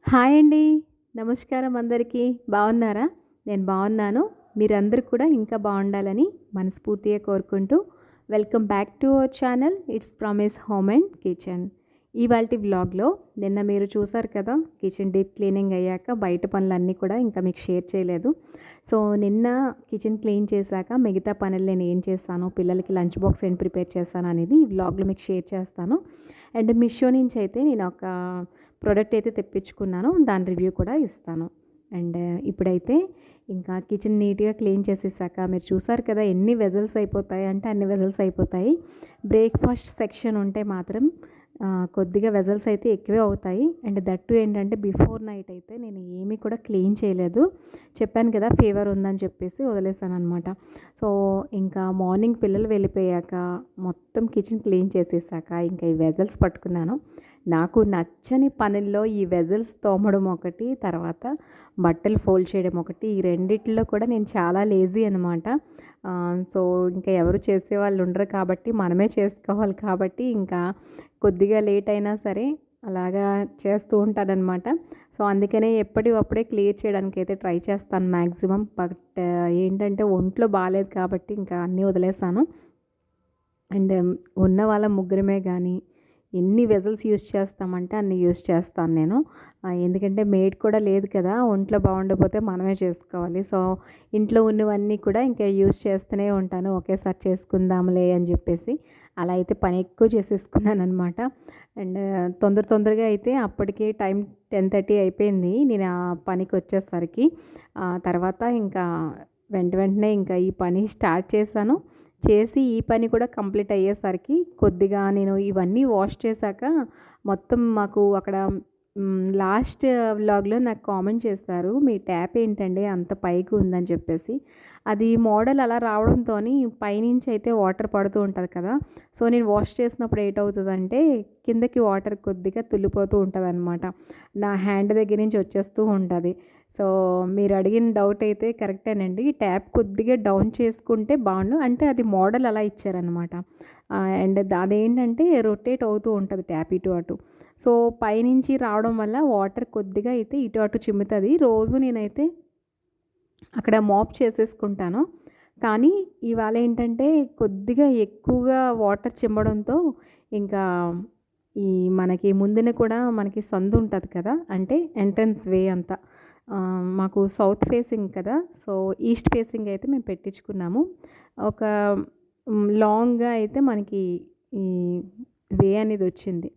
Hi అండి. నమస్కారం అందరికీ. బాగున్నారా? నేను బాగున్నాను. మీరందరూ కూడా ఇంకా బాగుండాలని మనస్ఫూర్తిగా కోరుకుంటూ welcome back to our channel it's promise home and kitchen. ఇవాల్టి వ్లాగ్‌లో నిన్న మీరు చూసారు కదా! కిచెన్ డీప్ క్లీనింగ్ అయ్యాక బయట పనులన్నీ కూడా ఇంకా మీకు షేర్ చేయలేదు. సో, నిన్న కిచెన్ క్లీన్ చేశాక మిగతా పనులు నేను ఏం చేశాను, పిల్లలకి లంచ్ బాక్స్ ఏం ప్రిపేర్ చేశాను అనేది ఈ వ్లాగ్‌లో మీకు షేర్ చేస్తాను. అండ్ మీషో నుంచి అయితే నేను ఒక ప్రోడక్ట్ అయితే తెప్పించుకున్నాను. దాని రివ్యూ కూడా ఇస్తాను. అండ్ ఇప్పుడైతే ఇంకా కిచెన్ నీట్‌గా క్లీన్ చేసేసాక మీరు చూసారు కదా! ఎన్ని వెజల్స్ అయిపోతాయి అంటే అన్ని వెజల్స్ అయిపోతాయి. బ్రేక్‌ఫాస్ట్ సెక్షన్ ఉంటే మాత్రం కొద్దిగా వెజల్స్ అయితే ఎక్కువే అవుతాయి. అండ్ దట్ టూ ఏంటంటే బిఫోర్ నైట్ అయితే నేను ఏమీ కూడా క్లీన్ చేయలేదు. చెప్పాను కదా! ఫీవర్ ఉందని చెప్పేసి వదిలేసాననమాట. సో, ఇంకా మార్నింగ్ పిల్లలు వెళ్ళిపోయాక మొత్తం కిచెన్ క్లీన్ చేసేసాక ఇంకా ఈ వెజల్స్ పట్టుకున్నాను. నాకు నచ్చని పనుల్లో ఈ వెజల్స్ తోమడం ఒకటి, తర్వాత బట్టలు ఫోల్డ్ చేయడం ఒకటి. ఈ రెండిట్లో కూడా నేను చాలా లేజీ అనమాట. సో, ఇంకా ఎవరు చేసేవాళ్ళు ఉండరు కాబట్టి మనమే చేసుకోవాలి కాబట్టి ఇంకా కొద్దిగా లేట్ అయినా సరే అలాగా చేస్తూ ఉంటాననమాట. సో, అందుకనే ఎప్పటివప్పుడే క్లియర్ చేయడానికైతే ట్రై చేస్తాను మ్యాక్సిమం. బట్ ఏంటంటే ఒంట్లో బాలేదు కాబట్టి ఇంకా అన్నీ వదిలేసాను. అండ్ ఉన్న వాళ్ళ ముగ్గురమే గానీ ఎన్ని వెజల్స్ యూజ్ చేస్తామంటే అన్ని యూజ్ చేస్తాను నేను. ఎందుకంటే మెయిడ్ కూడా లేదు కదా! ఒంట్లో బాగుండకపోతే మనమే చేసుకోవాలి. సో, ఇంట్లో ఉన్నవన్నీ కూడా ఇంకా యూజ్ చేస్తూనే ఉంటాను. ఒకేసారి చేసుకుందాంలే అని చెప్పేసి. అలా అయితే పని ఎక్కువ చేసేసుకున్నాననమాట. అండ్ తొందరగా అయితే అప్పటికే టైం 10:30 అయిపోయింది. నేను ఆ పనికి వచ్చేసరికి. తర్వాత ఇంకా వెంటనే ఇంకా ఈ పని స్టార్ట్ చేశాను. చేసి ఈ పని కూడా కంప్లీట్ అయ్యేసరికి కొద్దిగా నేను ఇవన్నీ వాష్ చేశాక మొత్తం మాకు అక్కడ లాస్ట్ వ్లాగ్‌లో నాకు కామెంట్ చేశారు. మీ ట్యాప్ ఏంటండి అంత పైకి ఉందని చెప్పేసి. అది మోడల్ అలా రావడంతోని పైనుంచి అయితే వాటర్ పడుతూ ఉంటది కదా! సో, నేను వాష్ చేసినప్పుడు ఏటవుతదంటే కిందకి వాటర్ కొద్దిగా తుల్లిపోతూ ఉంటదనమాట. నా హ్యాండ్ దగ్గర నుంచి వచ్చేస్తూ ఉంటది. సో, మీరు అడిగిన డౌట్ అయితే కరెక్టేనండి. ట్యాప్ కొద్దిగా డౌన్ చేసుకుంటే బావుండు. అంటే అది మోడల్ అలా ఇచ్చారనమాట. అండ్ అదేంటంటే రొటేట్ అవుతూ ఉంటది ట్యాప్ ఇటు అటు. సో, పైనుంచి రావడం వల్ల వాటర్ కొద్దిగా అయితే ఇటు అటు చిమ్ముతది. రోజు నేనైతే అక్కడ మాప్ చేసేసుకుంటాను. కానీ ఇవాళ ఏంటంటే కొద్దిగా ఎక్కువగా వాటర్ చిమ్మడంతో ఇంకా ఈ మనకి ముందున కూడా మనకి సందు ఉంటది కదా! అంటే ఎంట్రన్స్ వే అంతా. మాకు సౌత్ ఫేసింగ్ కదా! సో, ఈస్ట్ ఫేసింగ్ అయితే మేము పెట్టించుకున్నాము. ఒక లాంగ్‌గా అయితే మనకి ఈ వే అనేది వచ్చింది.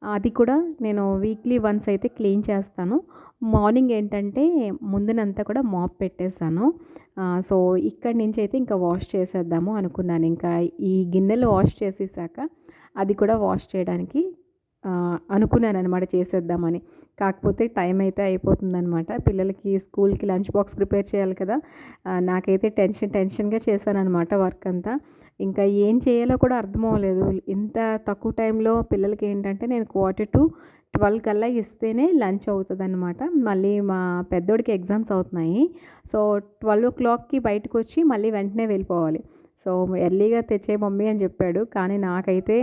అది కూడా నేను వీక్లీ వన్స్ అయితే క్లీన్ చేస్తాను. మార్నింగ్ ఏంటంటే ముందునంతా కూడా మాప్ పెట్టేసాను. సో, ఇక్కడి నుంచి అయితే ఇంకా వాష్ చేసేద్దాము అనుకున్నాను. ఇంకా ఈ గిన్నెలు వాష్ చేసేసాక అది కూడా వాష్ చేయడానికి అనుకున్నాననమాట చేసేద్దామని. కాకపోతే టైం అయితే అయిపోతుందనమాట. పిల్లలకి స్కూల్‌కి లంచ్ బాక్స్ ప్రిపేర్ చేయాలి కదా! నాకైతే టెన్షన్‌గా చేశాననమాట వర్క్ అంతా. ఇంకా ఏం చేయాలో కూడా అర్థం అవ్వలేదు. ఇంత తక్కువ టైంలో పిల్లలకి ఏంటంటే నేను 11:45 కల్లా ఇస్తేనే లంచ్ అవుతదనమాట. మళ్ళీ మా పెద్దోడికి ఎగ్జామ్స్ అవుతున్నాయి. సో, 12:00కి బయటకొచ్చి మళ్ళీ వెంటనే వెళ్ళిపోవాలి. సో, ఎర్లీగా తెచ్చేయి మమ్మీ అని చెప్పాడు. కానీ నాకైతే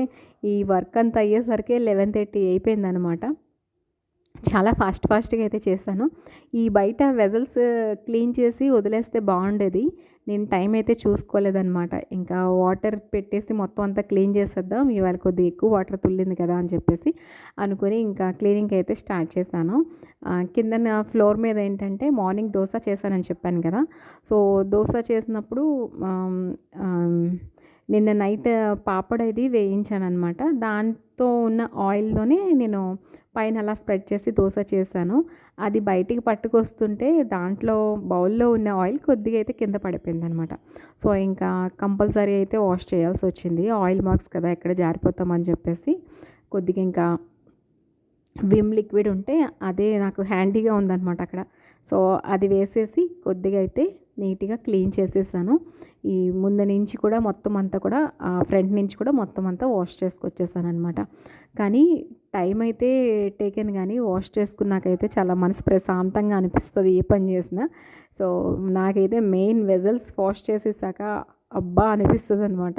ఈ వర్క్ అంతా అయ్యేసరికి 11:30 అయిపోయిందనమాట. చాలా ఫాస్ట్‌గా అయితే చేశాను. ఈ బయట వెజల్స్ క్లీన్ చేసి వదిలేస్తే బావుండేది. నేను టైం అయితే చూసుకోలేదనమాట. ఇంకా వాటర్ పెట్టేసి మొత్తం అంతా క్లీన్ చేసేద్దాం. ఇవాళ కొద్దిగా ఎక్కువ వాటర్ తుల్లింది కదా! అని చెప్పేసి అనుకుని ఇంకా క్లీనింగ్ అయితే స్టార్ట్ చేశాను. కిందన ఫ్లోర్ మీద ఏంటంటే మార్నింగ్ దోస చేశానని చెప్పాను కదా! సో, దోస చేసినప్పుడు ఆహ్, ఆహ్, నిన్న నైట్ పాపడ్ అది వేయించాననమాట. దాంతో ఉన్న ఆయిల్‌లోనే నేను పైన అలా స్ప్రెడ్ చేసి దోస చేశాను. అది బయటికి పట్టుకొస్తుంటే దాంట్లో బౌల్‌లో ఉన్న ఆయిల్ కొద్దిగా అయితే కింద పడిపోయిందనమాట. సో, ఇంకా కంపల్సరీ అయితే వాష్ చేయాల్సొచ్చింది. ఆయిల్ మార్క్స్ కదా! ఎక్కడ జారిపోతామని చెప్పేసి కొద్దిగా ఇంకా విమ్ లిక్విడ్ ఉంటే అదే నాకు హ్యాండీగా ఉందనమాట అక్కడ. సో, అది వేసేసి కొద్దిగా అయితే నీట్‌గా క్లీన్ చేసేసాను. ఈ ముందు నుంచి కూడా మొత్తం అంతా కూడా ఫ్రంట్ నుంచి కూడా మొత్తం అంతా వాష్ చేసుకొచ్చేసాననమాట. కానీ టైం అయితే టేకెన్ గానీ వాష్ చేసుకున్నాకైతే చాలా మనసు ప్రశాంతంగా అనిపిస్తది ఏ పని చేసినా. సో, నాకైతే మెయిన్ వెజల్స్ వాష్ చేసేసాక అబ్బా! అనిపిస్తదనమాట.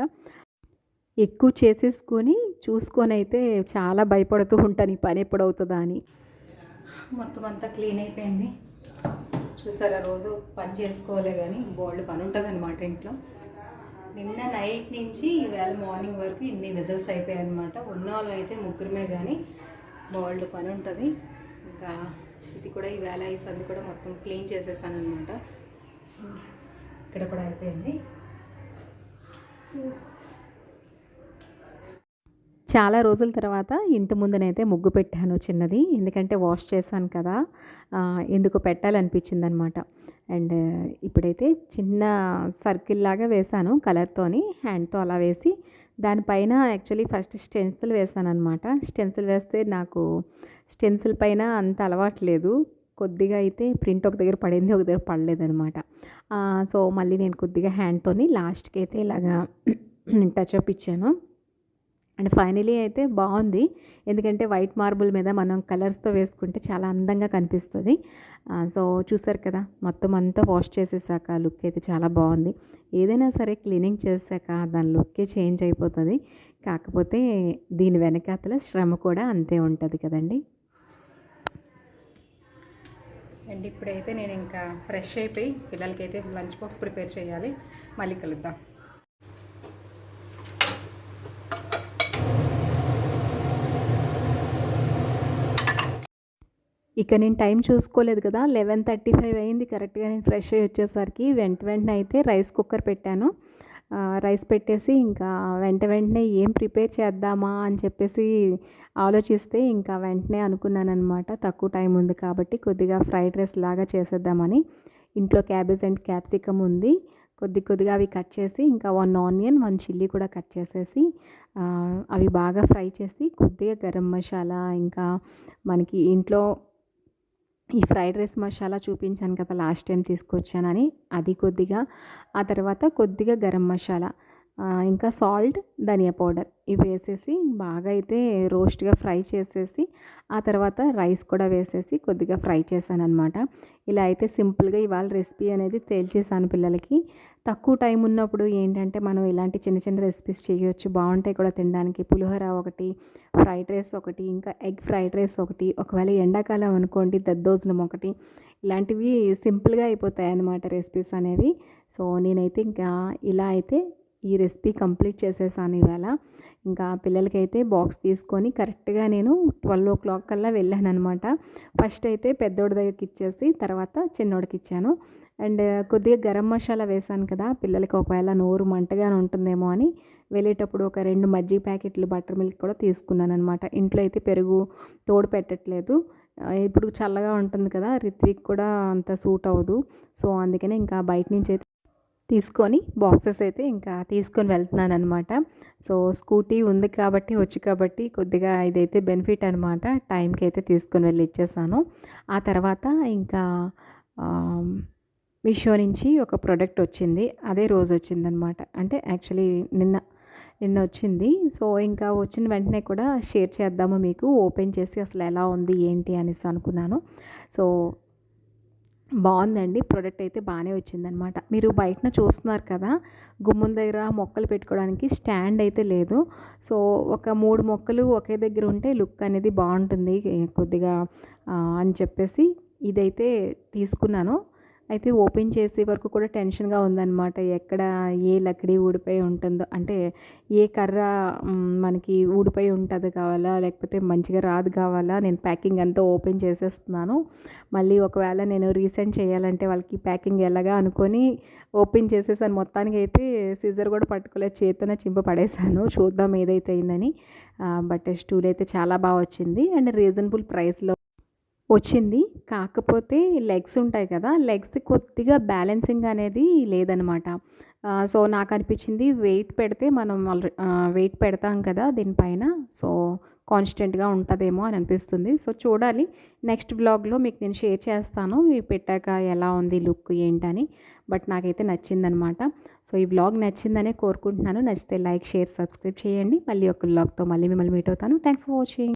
ఎక్కువ చేసేసుకొని చూసుకొనైతే చాలా భయపడుతూ ఉంటాను ఈ పని ఎప్పుడవుతదా అని. మొత్తం అంతా క్లీన్ అయిపోయింది. చూసారా, రోజు పని చేసుకోలే కానీ బోల్డ్ పని ఉంటుంది అనమాట ఇంట్లో. నిన్న నైట్ నుంచి ఈవేళ మార్నింగ్ వరకు ఇన్ని విజిల్స్ అయిపోయాయి అనమాట. ఉన్నవాళ్ళు అయితే ముగ్గురమే కానీ బోల్డ్ పని ఉంటుంది. ఇంకా ఇది కూడా ఈవేళ ఈ సంది కూడా మొత్తం క్లీన్ చేసేసాను అనమాట. ఇక్కడ కూడా అయిపోయింది. సో చాలా రోజుల తర్వాత ఇంటి ముందునైతే ముగ్గు పెట్టాను చిన్నది. ఎందుకంటే వాష్ చేశాను కదా, ఎందుకు పెట్టాలనిపించింది అనమాట. అండ్ ఇప్పుడైతే చిన్న సర్కిల్ లాగా వేశాను కలర్తోని, హ్యాండ్తో అలా వేసి దానిపైన యాక్చువల్లీ ఫస్ట్ స్టెన్సిల్ వేసాను అనమాట. స్టెన్సిల్ వేస్తే నాకు స్టెన్సిల్ పైన అంత అలవాటు లేదు. కొద్దిగా అయితే ప్రింట్ ఒక దగ్గర పడింది, ఒక దగ్గర పడలేదనమాట. సో మళ్ళీ నేను కొద్దిగా హ్యాండ్తోని లాస్ట్కి అయితే ఇలాగా టచ్అప్ ఇచ్చాను. అండ్ ఫైనలీ అయితే బాగుంది. ఎందుకంటే వైట్ మార్బుల్ మీద మనం కలర్స్తో వేసుకుంటే చాలా అందంగా కనిపిస్తుంది. సో చూసారు కదా, మొత్తం అంతా వాష్ చేసేసాక లుక్ అయితే చాలా బాగుంది. ఏదైనా సరే క్లీనింగ్ చేశాక దాని లుక్కే చేంజ్ అయిపోతుంది. కాకపోతే దీని వెనకాతల శ్రమ కూడా అంతే ఉంటుంది కదండి. అండ్ ఇప్పుడైతే నేను ఇంకా ఫ్రెష్ అయిపోయి పిల్లలకైతే లంచ్ బాక్స్ ప్రిపేర్ చేయాలి. మళ్ళీ కలుద్దాం. ఇక నేను టైం చూసుకోలేదు కదా, 11:35 అయింది కరెక్ట్గా. నేను ఫ్రెష్ అయ్యి వచ్చేసరికి వెంటనే అయితే రైస్ కుక్కర్ పెట్టాను. రైస్ పెట్టేసి ఇంకా వెంటనే ఏం ప్రిపేర్ చేద్దామా అని చెప్పేసి ఆలోచిస్తే ఇంకా వెంటనే అనుకున్నాను అనమాట, తక్కువ టైం ఉంది కాబట్టి కొద్దిగా ఫ్రైడ్ రైస్ లాగా చేసేద్దామని. ఇంట్లో క్యాబేజ్ అండ్ క్యాప్సికమ్ ఉంది, కొద్దిగా అవి కట్ చేసి ఇంకా 1 ఆనియన్ 1 చిల్లీ కూడా కట్ చేసేసి అవి బాగా ఫ్రై చేసి కొద్దిగా గరం మసాలా, ఇంకా మనకి ఇంట్లో ఈ ఫ్రైడ్ రైస్ మసాలా చూపించాను కదా లాస్ట్ టైం తీసుకొచ్చానని, అది కొద్దిగా, ఆ తర్వాత కొద్దిగా గరం మసాలా, ఇంకా సాల్ట్, ధనియా పౌడర్ ఇవి వేసేసి బాగా అయితే రోస్ట్గా ఫ్రై చేసేసి ఆ తర్వాత రైస్ కూడా వేసేసి కొద్దిగా ఫ్రై చేశాను అనమాట. ఇలా అయితే సింపుల్గా ఇవాళ రెసిపీ అనేది తేల్చేసాను పిల్లలకి. తక్కువ టైం ఉన్నప్పుడు ఏంటంటే మనం ఇలాంటి చిన్న చిన్న రెసిపీస్ చేయొచ్చు, బాగుంటాయి కూడా తినడానికి. పులిహోర ఒకటి, ఫ్రైడ్ రైస్ ఒకటి, ఇంకా ఎగ్ ఫ్రైడ్ రైస్ ఒకటి, ఒకవేళ ఎండాకాలం అనుకోండి దద్దోజనం ఒకటి, ఇలాంటివి సింపుల్గా అయిపోతాయి అన్నమాట రెసిపీస్ అనేవి. సో నేనైతే ఇంకా ఇలా అయితే ఈ రెసిపీ కంప్లీట్ చేసేసాను ఇవాళ. ఇంకా పిల్లలకైతే బాక్స్ తీసుకొని కరెక్ట్గా నేను 12 o'clock కల్లా వెళ్ళాను అనమాట. ఫస్ట్ అయితే పెద్దోడి దగ్గరికి ఇచ్చేసి తర్వాత చిన్నోడికి ఇచ్చాను. అండ్ కొద్దిగా గరం మసాలా వేసాను కదా, పిల్లలకి ఒకవేళ నోరు మంటగానే ఉంటుందేమో అని వెళ్ళేటప్పుడు ఒక 2 మజ్జిగ ప్యాకెట్లు బటర్ మిల్క్ కూడా తీసుకున్నాను అనమాట. ఇంట్లో అయితే పెరుగు తోడు పెట్టట్లేదు, ఇప్పుడు చల్లగా ఉంటుంది కదా, రిత్విక్ కూడా అంత సూట్ అవ్వదు. సో అందుకనే ఇంకా బయట నుంచి అయితే తీసుకొని బాక్సెస్ అయితే ఇంకా తీసుకొని వెళ్తున్నాను అనమాట. సో స్కూటీ ఉంది కాబట్టి కాబట్టి కొద్దిగా ఇదైతే బెనిఫిట్ అనమాట. టైంకి అయితే తీసుకొని వెళ్ళి ఇచ్చేసాను. ఆ తర్వాత ఇంకా మీషో నుంచి ఒక ప్రోడక్ట్ వచ్చింది, అదే రోజు వచ్చిందనమాట. అంటే యాక్చువల్లీ నిన్న వచ్చింది. సో ఇంకా వచ్చిన వెంటనే కూడా షేర్ చేద్దాము మీకు, ఓపెన్ చేసి అసలు ఎలా ఉంది ఏంటి అనేసి అనుకున్నాను. సో బాగుందండి, ప్రోడక్ట్ అయితే బాగానే వచ్చిందనమాట. మీరు బయటన చూస్తున్నారు కదా, గుమ్మం దగ్గర మొక్కలు పెట్టుకోవడానికి స్టాండ్ అయితే లేదు. సో ఒక 3 మొక్కలు ఒకే దగ్గర ఉంటే లుక్ అనేది బాగుంటుంది కొద్దిగా అని చెప్పేసి ఇదైతే తీసుకున్నాను. అయితే ఓపెన్ చేసే వరకు కూడా టెన్షన్గా ఉందన్నమాట. ఎక్కడ ఏ లక్కడి ఊడిపోయి ఉంటుందో, అంటే ఏ కర్ర మనకి ఊడిపోయి ఉంటుంది కావాలా, లేకపోతే మంచిగా రాదు కావాలా. నేను ప్యాకింగ్ అంతా ఓపెన్ చేసేస్తున్నాను. మళ్ళీ ఒకవేళ నేను రీసెండ్ చేయాలంటే వాళ్ళకి ప్యాకింగ్ ఎలాగా అనుకొని ఓపెన్ చేసేసాను. మొత్తానికి అయితే సిజర్ కూడా పట్టుకోలేదు, చేతితోనే చింప పడేసాను, చూద్దాం ఏదైతే అయిందని. బట్ స్టూల్ అయితే చాలా బాగా వచ్చింది అండ్ రీజనబుల్ ప్రైస్లో వచ్చింది. కాకపోతే లెగ్స్ ఉంటాయి కదా, లెగ్స్ కొద్దిగా బ్యాలెన్సింగ్ అనేది లేదనమాట. సో నాకు అనిపించింది వెయిట్ పెడితే మనం వెయిట్ పెడతాం కదా దీనిపైన, సో కాన్స్టెంట్గా ఉంటుందేమో అని అనిపిస్తుంది. సో చూడాలి, నెక్స్ట్ బ్లాగ్లో మీకు నేను షేర్ చేస్తాను ఇవి పెట్టాక ఎలా ఉంది లుక్ ఏంటని. బట్ నాకైతే నచ్చిందనమాట. సో ఈ బ్లాగ్ నచ్చిందనే కోరుకుంటున్నాను. నచ్చితే లైక్, షేర్, సబ్స్క్రైబ్ చేయండి. మళ్ళీ ఒక బ్లాగ్తో మళ్ళీ మిమ్మల్ని మీట్ అవుతాను. Thanks for watching.